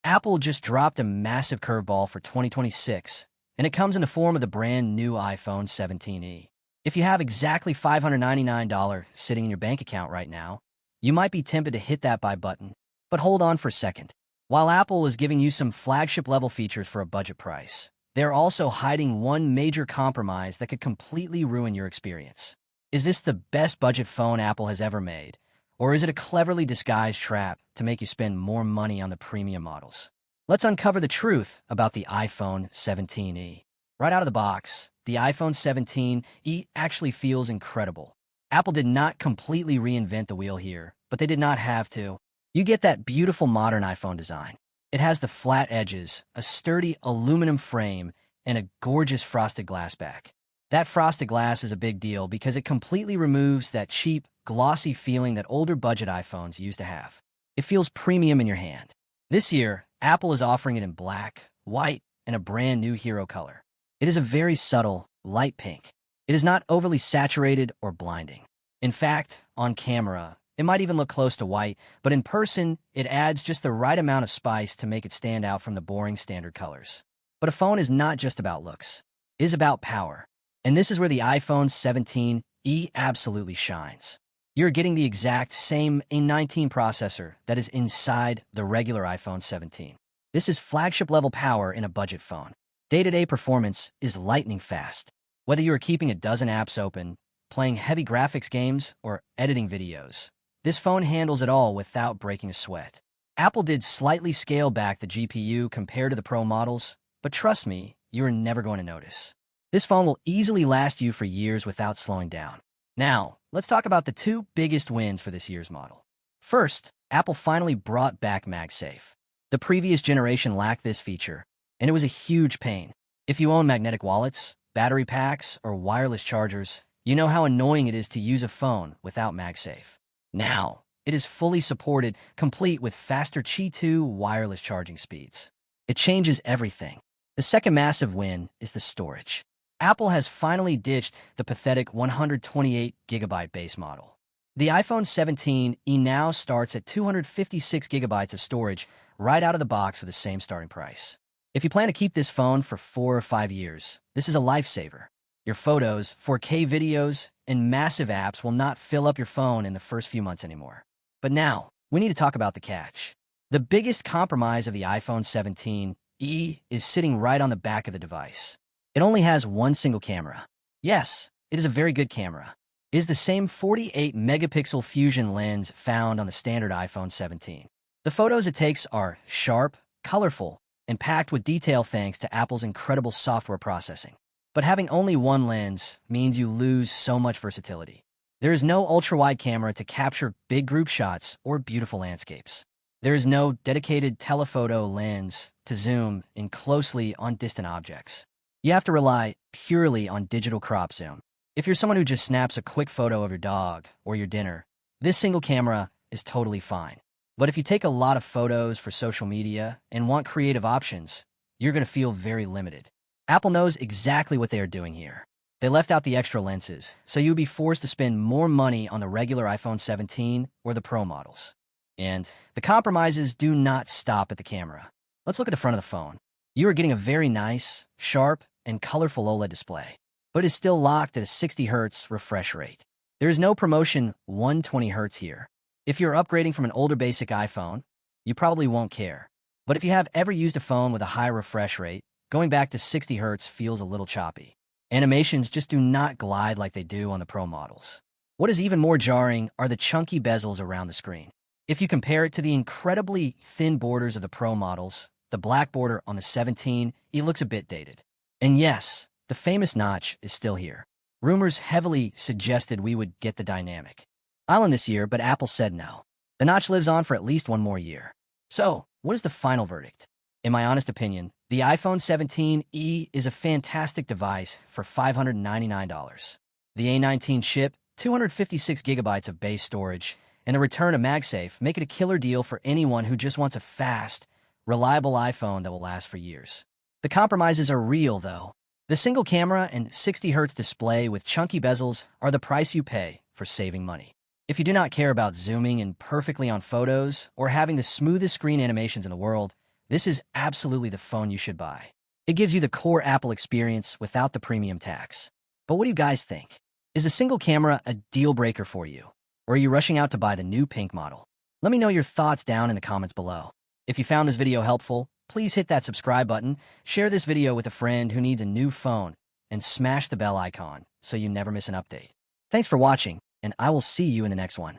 Apple just dropped a massive curveball for 2026, and it comes in the form of the brand new iPhone 17e. If you have exactly $599 sitting in your bank account right now, you might be tempted to hit that buy button. But hold on for a second. While Apple is giving you some flagship-level features for a budget price, they're also hiding one major compromise that could completely ruin your experience. Is this the best budget phone Apple has ever made? Or is it a cleverly disguised trap to make you spend more money on the premium models? Let's uncover the truth about the iPhone 17e. Right out of the box, the iPhone 17e actually feels incredible. Apple did not completely reinvent the wheel here, but they did not have to. You get that beautiful modern iPhone design. It has the flat edges, a sturdy aluminum frame, and a gorgeous frosted glass back. That frosted glass is a big deal because it completely removes that cheap, glossy feeling that older budget iPhones used to have. It feels premium in your hand. This year, Apple is offering it in black, white, and a brand new hero color. It is a very subtle, light pink. It is not overly saturated or blinding. In fact, on camera, it might even look close to white, but in person, it adds just the right amount of spice to make it stand out from the boring standard colors. But a phone is not just about looks. It is about power. And this is where the iPhone 17e absolutely shines. You're getting the exact same A19 processor that is inside the regular iPhone 17. This is flagship-level power in a budget phone. Day-to-day performance is lightning fast. Whether you are keeping a dozen apps open, playing heavy graphics games, or editing videos, this phone handles it all without breaking a sweat. Apple did slightly scale back the GPU compared to the Pro models, but trust me, you are never going to notice. This phone will easily last you for years without slowing down. Now, let's talk about the two biggest wins for this year's model. First, Apple finally brought back MagSafe. The previous generation lacked this feature, and it was a huge pain. If you own magnetic wallets, battery packs, or wireless chargers, you know how annoying it is to use a phone without MagSafe. Now, it is fully supported, complete with faster Qi 2 wireless charging speeds. It changes everything. The second massive win is the storage. Apple has finally ditched the pathetic 128GB base model. The iPhone 17e now starts at 256GB of storage right out of the box for the same starting price. If you plan to keep this phone for 4 or 5 years, this is a lifesaver. Your photos, 4K videos, and massive apps will not fill up your phone in the first few months anymore. But now, we need to talk about the catch. The biggest compromise of the iPhone 17e is sitting right on the back of the device. It only has one single camera. Yes, it is a very good camera. It is the same 48-megapixel fusion lens found on the standard iPhone 17. The photos it takes are sharp, colorful, and packed with detail thanks to Apple's incredible software processing. But having only one lens means you lose so much versatility. There is no ultra-wide camera to capture big group shots or beautiful landscapes. There is no dedicated telephoto lens to zoom in closely on distant objects. You have to rely purely on digital crop zoom. If you're someone who just snaps a quick photo of your dog or your dinner, this single camera is totally fine. But if you take a lot of photos for social media and want creative options, you're going to feel very limited. Apple knows exactly what they are doing here. They left out the extra lenses, so you'll be forced to spend more money on the regular iPhone 17 or the Pro models. And the compromises do not stop at the camera. Let's look at the front of the phone. You are getting a very nice, sharp, and colorful OLED display, but it is still locked at a 60Hz refresh rate. There is no promotion 120Hz here. If you're upgrading from an older basic iPhone, you probably won't care. But if you have ever used a phone with a high refresh rate, going back to 60Hz feels a little choppy. Animations just do not glide like they do on the Pro models. What is even more jarring are the chunky bezels around the screen. If you compare it to the incredibly thin borders of the Pro models, the black border on the 17, it looks a bit dated. And yes, the famous notch is still here. Rumors heavily suggested we would get the dynamic island this year, but Apple said no. The notch lives on for at least one more year. So, what is the final verdict? In my honest opinion, the iPhone 17e is a fantastic device for $599. The A19 chip, 256GB of base storage, and a return of MagSafe make it a killer deal for anyone who just wants a fast, reliable iPhone that will last for years. The compromises are real, though. The single camera and 60Hz display with chunky bezels are the price you pay for saving money. If you do not care about zooming in perfectly on photos or having the smoothest screen animations in the world, This is absolutely the phone you should buy. It gives you the core Apple experience without the premium tax. But what do you guys think? Is the single camera a deal breaker for you? Or are you rushing out to buy the new pink model? Let me know your thoughts down in the comments below. If you found this video helpful, please hit that subscribe button, share this video with a friend who needs a new phone, and smash the bell icon so you never miss an update. Thanks for watching, and I will see you in the next one.